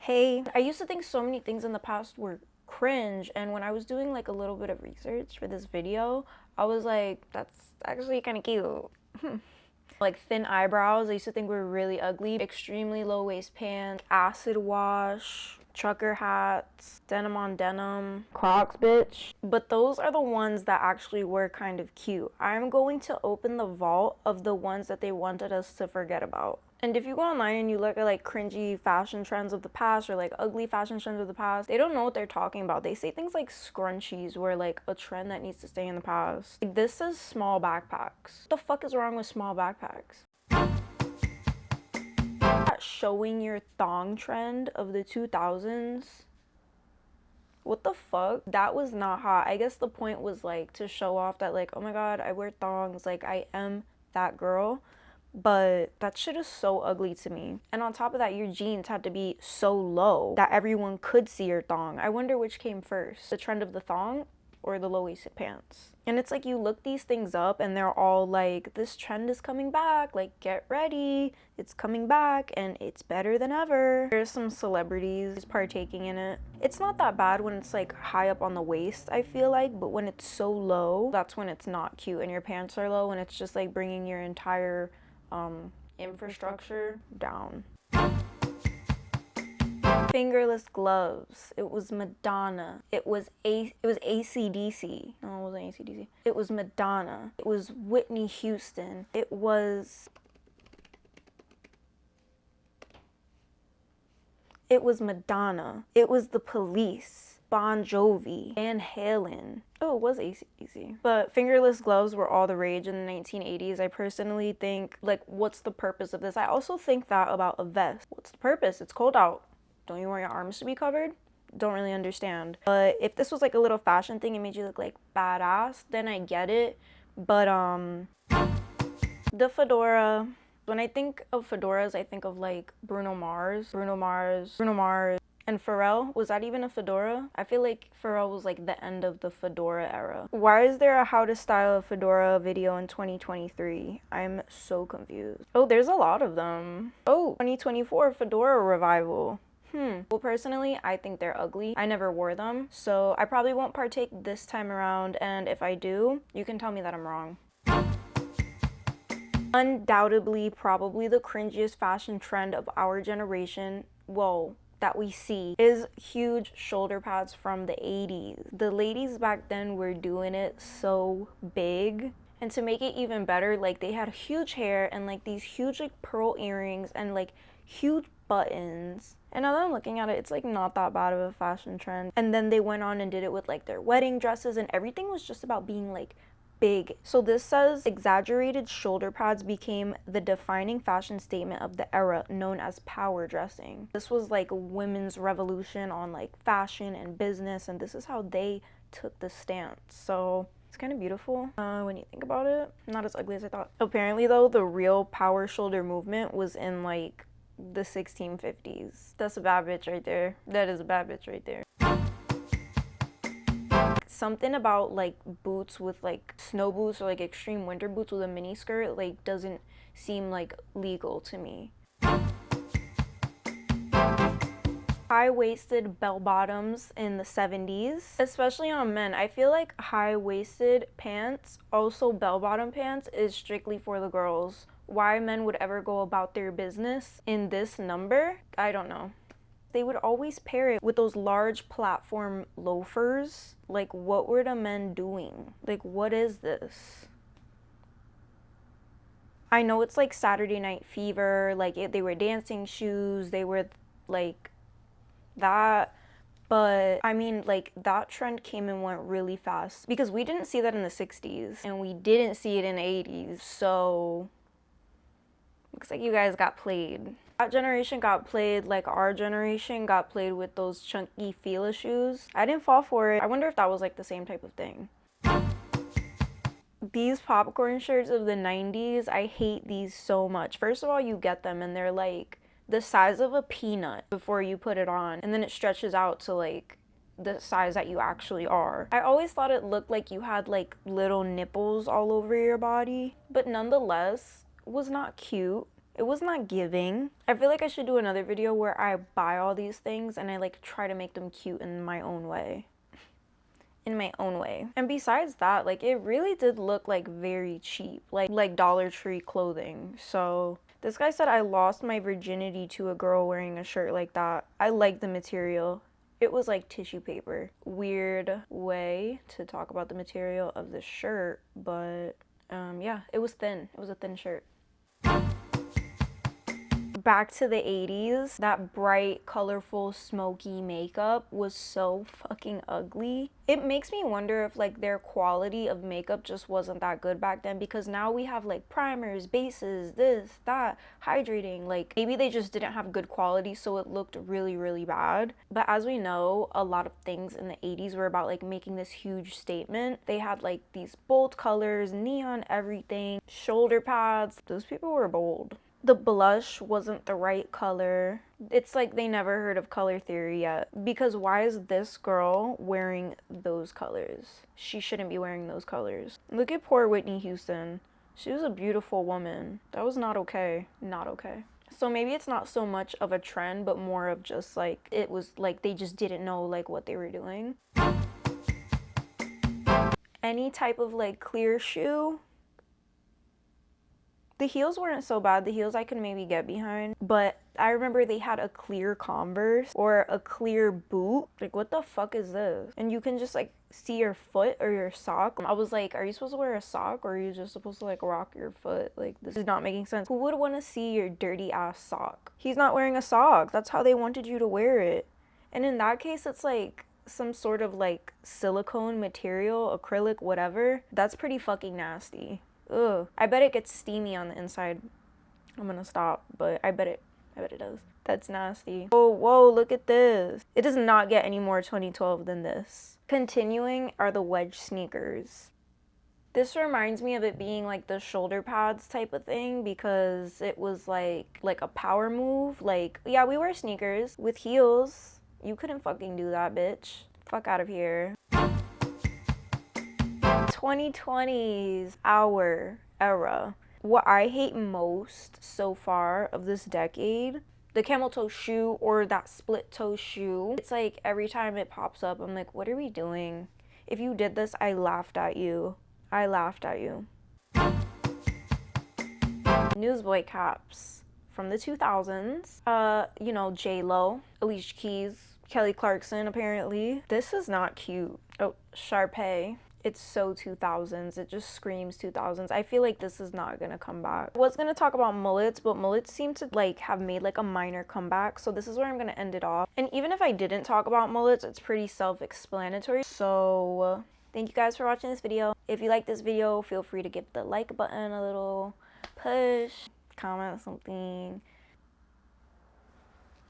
Hey, I used to think so many things in the past were cringe, and when I was doing like a little bit of research for this video, I was like, that's actually kind of cute. Like thin eyebrows, I used to think were really ugly. Extremely low waist pants, acid wash, trucker hats, denim on denim, Crocs, bitch. But those are the ones that actually were kind of cute. I'm going to open the vault of the ones that they wanted us to forget about. And if you go online and you look at like cringy fashion trends of the past or like ugly fashion trends of the past, they don't know what they're talking about. They say things like scrunchies were like a trend that needs to stay in the past. Like this says small backpacks. What the fuck is wrong with small backpacks? That showing your thong trend of the 2000s. What the fuck? That was not hot. I guess the point was like to show off that like, oh my god, I wear thongs, like I am that girl. But that shit is so ugly to me. And on top of that, your jeans had to be so low that everyone could see your thong. I wonder which came first, the trend of the thong or the low-waisted pants. And it's like you look these things up and they're all like, this trend is coming back, like get ready, it's coming back and it's better than ever. There's some celebrities partaking in it. It's not that bad when it's like high up on the waist, I feel like, but when it's so low, that's when it's not cute and your pants are low and it's just like bringing your entire infrastructure down. Fingerless gloves. It was Madonna. It was AC/DC. No, it wasn't AC/DC. It was Madonna. It was Whitney Houston. It was Madonna. It was The Police. Bon Jovi, Van Halen. Oh, it was AC/DC. But fingerless gloves were all the rage in the 1980s. I personally think, like, what's the purpose of this? I also think that about a vest. What's the purpose? It's cold out. Don't you want your arms to be covered? Don't really understand. But if this was like a little fashion thing and made you look like badass, then I get it. But the fedora. When I think of fedoras, I think of like Bruno Mars, and Pharrell. Was that even a fedora? I feel like Pharrell was like the end of the fedora era. Why is there a how to style a fedora video in 2023? I'm so confused. Oh, there's a lot of them. Oh, 2024 fedora revival. Well, personally, I think they're ugly. I never wore them, so I probably won't partake this time around, and if I do, you can tell me that I'm wrong. Undoubtedly, probably the cringiest fashion trend of our generation, that we see, is huge shoulder pads from the 80s. The ladies back then were doing it so big. And to make it even better, like they had huge hair and like these huge like pearl earrings and like huge buttons. And now that I'm looking at it, it's like not that bad of a fashion trend. And then they went on and did it with like their wedding dresses and everything was just about being like big. So this says exaggerated shoulder pads became the defining fashion statement of the era known as power dressing. This was like a women's revolution on like fashion and business, and this is how they took the stance. So it's kind of beautiful when you think about it. Not as ugly as I thought. Apparently though, the real power shoulder movement was in like the 1650s. That's a bad bitch right there. That is a bad bitch right there. Something about like boots with like snow boots or like extreme winter boots with a mini skirt like doesn't seem like legal to me. High-waisted bell bottoms in the 70s, especially on men. I feel like high-waisted pants, also bell-bottom pants, is strictly for the girls. Why men would ever go about their business in this number, I don't know. They would always pair it with those large platform loafers. Like, what were the men doing? Like, what is this? I know it's like Saturday Night Fever, like they were dancing shoes, they were like that, but I mean like that trend came and went really fast because we didn't see that in the 60s and we didn't see it in the 80s, so looks like you guys got played. That generation got played like our generation got played with those chunky Fila shoes. I didn't fall for it. I wonder if that was like the same type of thing. These popcorn shirts of the 90s, I hate these so much. First of all, you get them and they're like the size of a peanut before you put it on, and then it stretches out to like the size that you actually are. I always thought it looked like you had like little nipples all over your body, but nonetheless was not cute. It was not giving. I feel like I should do another video where I buy all these things and I like try to make them cute in my own way. And besides that, like, it really did look like very cheap, like Dollar Tree clothing. So this guy said I lost my virginity to a girl wearing a shirt like that. I like the material. It was like tissue paper. Weird way to talk about the material of the shirt, but yeah, it was thin. It was a thin shirt. Back to the 80s, that bright, colorful, smoky makeup was so fucking ugly. It makes me wonder if like their quality of makeup just wasn't that good back then, because now we have like primers, bases, this, that, hydrating. Like maybe they just didn't have good quality, so it looked really, really bad. But as we know, a lot of things in the 80s were about like making this huge statement. They had like these bold colors, neon everything, shoulder pads. Those people were bold. The blush wasn't the right color. It's like they never heard of color theory yet. Because why is this girl wearing those colors? She shouldn't be wearing those colors. Look at poor Whitney Houston. She was a beautiful woman. That was not okay. Not okay. So maybe it's not so much of a trend, but more of just like, it was like they just didn't know like what they were doing. Any type of like clear shoe. The heels weren't so bad. The heels I could maybe get behind. But I remember they had a clear Converse or a clear boot. Like, what the fuck is this? And you can just like see your foot or your sock. I was like, are you supposed to wear a sock or are you just supposed to like rock your foot? Like, this is not making sense. Who would want to see your dirty ass sock? He's not wearing a sock. That's how they wanted you to wear it. And in that case, it's like some sort of like silicone material, acrylic, whatever. That's pretty fucking nasty. Ugh. I bet it gets steamy on the inside. I'm gonna stop, but I bet it does. That's nasty. Oh, whoa, look at this. It does not get any more 2012 than this. Continuing are the wedge sneakers. This reminds me of it being like the shoulder pads type of thing, because it was like a power move. Like, yeah, we wear sneakers with heels. You couldn't fucking do that, bitch. Fuck out of here. 2020s, our era. What I hate most so far of this decade, the camel toe shoe or that split toe shoe. It's like every time it pops up, I'm like, what are we doing? If you did this, I laughed at you. I laughed at you. Newsboy caps from the 2000s. You know, J-Lo, Alicia Keys, Kelly Clarkson, apparently. This is not cute. Oh, Sharpay. It's so 2000s. It just screams 2000s. I feel like this is not gonna come back. I was gonna talk about mullets, but mullets seem to like have made like a minor comeback, so this is where I'm gonna end it off. And even if I didn't talk about mullets, it's pretty self-explanatory. So thank you guys for watching this video. If you like this video, feel free to give the like button a little push, comment something.